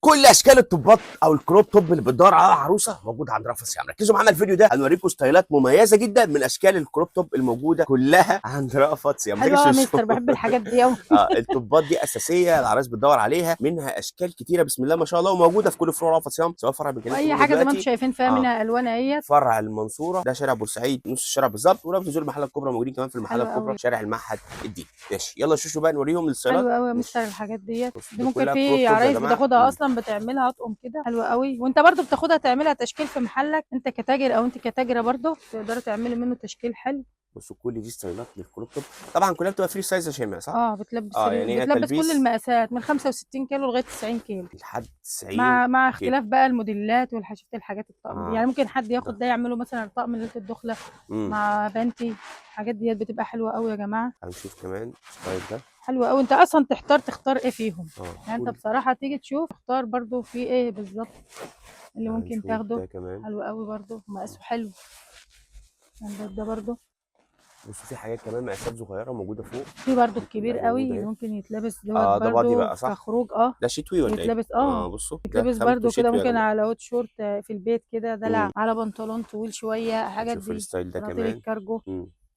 كل اشكال التوبات او الكروب توب اللي بتدور على عروسه موجود عند رأفت صيام. ركزوا معانا الفيديو ده، هنوريكم ستايلات مميزه جدا من اشكال الكروب توب الموجوده كلها عند رأفت صيام. حلوه يا مستر، بحب الحاجات دي قوي. التوبات دي اساسيه العرايس بتدور عليها، منها اشكال كتيره بسم الله ما شاء الله، وموجوده في كل فروع رأفت صيام، سواء فرع بنكلمكم واي منه حاجه زي ما انتم دلوقتي شايفين فيها منها الوان اهيت. فرع المنصوره ده شارع بورسعيد، نص الشارع بالظبط، ولو بتنزلوا المحله الكبرى موجودين كمان في المحله حلوه الكبرى قوي، شارع المعهد الدين. ماشي، يلا شوشوا بقى نوريهم الستايلات. حلوه قوي يا ماشي. مستر. الحاجات دي دي ممكن كلها كروب في توب يا عرايس جماعه. بتاخدها اصلا بتعملها اطقم كده، حلوه قوي. وانت برضو بتاخدها تعملها تشكيل في محلك، انت كتاجر او انت كتاجره برضو تقدروا تعملي منه تشكيل حلو. بصوا كل دي ستايلات للكروب توب، طبعا كلها بتبقى فري سايز يا شيماء، صح؟ بتلبس يعني هي بتلبس كل تلبيس المقاسات من 65 كيلو لغايه 90 كيلو، لحد 90 مع كيلو. اختلاف بقى الموديلات والحاجات الطقم دي. يعني ممكن حد ده ياخد ده يعمله مثلا طقم ليله الدخله مع بنتي. الحاجات دي بتبقى حلوه قوي يا جماعه. هنشوف كمان ستايل ده حلوه قوي. انت اصلا تختار ايه فيهم. يعني انت كل بصراحه تيجي تشوف تختار برضو في ايه بالظبط اللي ممكن هنشوف تاخده. ده كمان. حلو قوي برضو، مقاسه حلو. عندك ده برضو. بصوا في حاجات كمان مقاسات صغيره موجوده فوق، في برضو الكبير كلها موجوده قوي اهي. ممكن يتلبس دوت ده بادي برضو بقى، صح؟ كخروج. ده شتوي ولا ايه؟ يتلبس بصوا ده يتلبس خامته برضو كده، شتوي يا ممكن جماعه. على هوت شورت في البيت كده دلع، على بنطلون طويل شويه. الحاجات هنشوف دي الستايل ده بناطيل كمان. الكارجو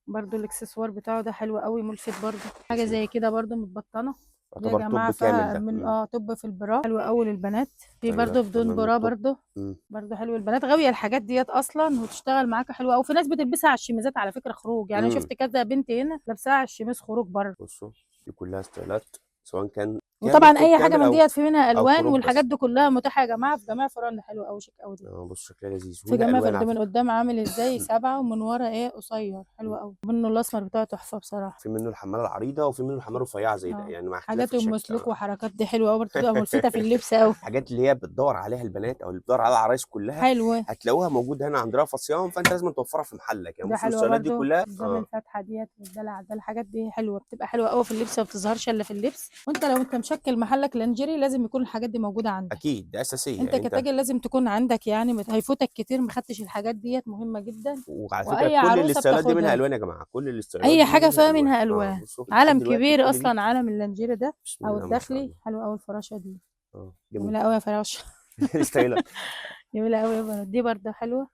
برضو الاكسسوار بتاعه ده حلو قوي، ملفت برضو. حاجه زي كده برضو متبطنه دي يا يعتبر جماعه، توب كامل فيها ده. من توب في البرا، حلو قوي للبنات. في ستايلات برضو بدون كمان من برا التوب. برضو. برضو حلو. البنات غاويه الحاجات ديت اصلا وتشتغل معاك حلوه. او في ناس بتلبسها على الشميزات على فكره خروج. يعني انا شفت كذا بنت هنا لابساها على الشميز خروج بره. بصوا دي كلها ستايلات، سواء كان كامل وطبعا توب اي حاجه كامل من او ديت في منها الوان، كروب والحاجات بس. دي كلها متاحه يا جماعه في جميع فروعنا. حلوه قوي، شيك قوي دي. بصوا شكلها لذيذ، في ومنها جميع الوان فرد على من فكره. قدام عامل ازاي 7 ومن ورا ايه قصير، حلو قوي. منه الاسمر بتاعه تحفه بصراحه. في منه الحماله العريضه وفي منه الحماله الرفيعه زي ده، يعني مع اختلاف حاجات ام الشكل. سلوك وحركات دي حلوه قوي برضه، بتبقى ملفته في اللبس قوي. الحاجات اللي هي بتدور عليها البنات او اللي بتدور على العرايس كلها حلوه. هتلاقوها موجوده هنا عند رأفت صيام، فانت لازم توفرها في محلك. يعني ده بصوا حلوه الستايلات دي برضه، كلها. قدام الفتحه ديت والدلع ده. الحاجات دي حلوه، بتبقى حلوه قوي في اللبس، ما بتظهرش الا في اللبس. وانت لو انت مشكل محلك لانجري لازم يكون الحاجات دي موجوده عندك. اكيد ده اساسيه انت يعني انت. كتاجر لازم تكون عندك، يعني هيفوتك كتير ما خدتش الحاجات ديت، مهمه جدا. وعلى فكره واي كل عروسه الستايلات دي منها بتاخدها. الوان يا جماعه، كل الستايلات اي دي حاجه منها فيها الوان. منها الوان. بصوا لحد عالم دلوقتي كبير كل دي اصلا، عالم اللانجيري ده بسم او الله ما شاء الداخلي. الله. حلو قوي الفراشه دي. جميل. جميله قوي يا فراشه. ستايلات. جميله قوي يا بنات. دي برده حلوه،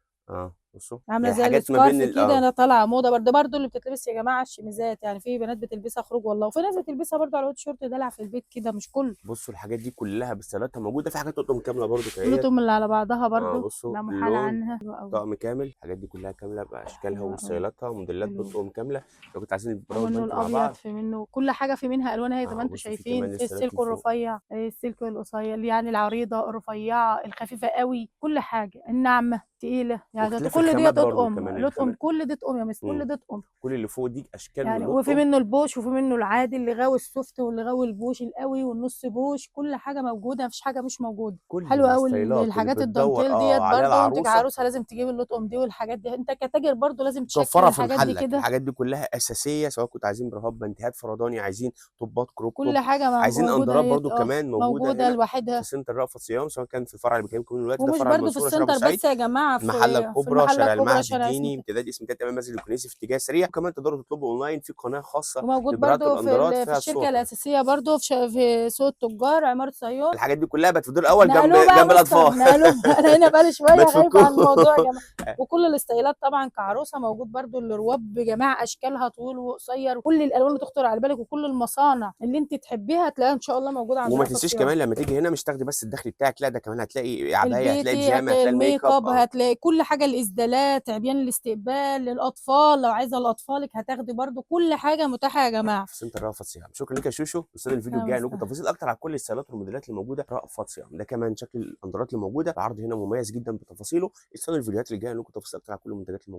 بصوا عامله يعني زي حاجات ما بين السكارف كده. انا طالعه موضه برضه اللي بتتلبس يا جماعه على الشميزات. يعني في بنات بتلبسها خروج والله، وفي ناس بتلبسها برضه على الهوت شورت دلع في البيت كده، مش كله. بصوا الحاجات دي كلها بستايلاتها موجوده، في حاجات قطن كامله برضو كاهيت. كلهم اللي على بعضها برضه بصوا لا محاله اللون عنها. حلوه قوي، طقم كامل، الحاجات دي كلها كامله باشكالها حلوه قوي. وستايلاتها وموديلات حلو. بطقم كامله. لو كنتوا عايزين البرا ومنه والبنت مع الابيض، بعض. في منه كل حاجه، في منها الوان اهي زي ما انتم بصوا في شايفين. كمان في الستايلات السلك اللي فوق. الرفيع، السلك القصير، يعني العريضه الرفيعه الخفيفه قوي، كل حاجه الناعمه تقيله. يعني واختلاف كل الخامات ديت برضو اطقم كمان الاطقم، الخامات. كل دي اطقم يا مس، كل دي اطقم. كل اللي فوق دي اشكال من يعني وفي الاطقم. منه البوش وفي منه العادي، اللي غاوي السوفت واللي غاوي البوش القوي والنص بوش. كل حاجه موجوده، مفيش حاجه مش موجوده. كل حلوه قوي الستايلات اللي الحاجات بتدور الدانتيل ديت عليها برضه. وانت العروسه كعروسه لازم تجيب الاطقم دي والحاجات دي. انت كتاجر برضه لازم تشكل توفرها في الحاجات دي محلك. كده. الحاجات دي كلها اساسيه، سواء كنت عايزين برهاب، بنتيهات، فرداني، عايزين طبات كروب كل توب، حاجه عايزين موجوده اندرات اهي. برضو كمان موجوده موجوده هنا في لوحدها. سنتر رأفت صيام، سواء كان في الفرع اللي بكلمكم منه دلوقتي ده ومش فرع برضو في المنصوره شارع السنتر بورسعيد، بس يا جماعه، المحله في الكبرى المحله شارع الكبرى المعهد شارع الديني، اسمه كده. امتداد اسم تلات امام مسجد الكنيسي في اتجاه سريع. وكمان تقدروا تطلبوا اونلاين في قناه خاصه وموجود للبراءات برضو والاندرات في فيها الشركه الصور كمان. الاساسيه برضو في سوق التجار عماره صيون. الحاجات دي كلها بقت في الدور الاول جنب نقلوه بقى جنب مستر، الاطفال. نقلوه. انا هنا بقالي ما شويه خايفه تفكوه. على الموضوع يا جماعه. وكل الاستايلات طبعا كعروسه موجود برضو. الرواب بجميع اشكالها، طويل وقصير، كل الالوان اللي تخطر على بالك، وكل المصانع اللي انت تحبيها هتلاقيها ان شاء الله موجوده عند وما رأفت تنسيش صيام. كمان لما تيجي هنا مش تاخدي بس الدخل بتاعك، لا ده كمان هتلاقي عبايه، هتلاقي البيتي، بيجامه، هتلاقي هتلاقي الميك الميك اب. اب، هتلاقي كل حاجه. الاسدالات، عبيان الاستقبال للاطفال، لو عايزه لاطفالك هتاخدي برضو. كل حاجه متاحه يا جماعه. في سنتر رأفت صيام. شكرا لك يا شوشو، استنى الفيديو الجاي لكم تفاصيل اكتر على كل الستايلات والموديلات اللي موجوده في رأفت صيام. ده كمان شكل الاندرات اللي موجوده، العرض هنا مميز جدا بتفاصيله. استنى الفيديوهات اللي جايه لكم تفاصيل اكتر على كل المنتجات الموجوده.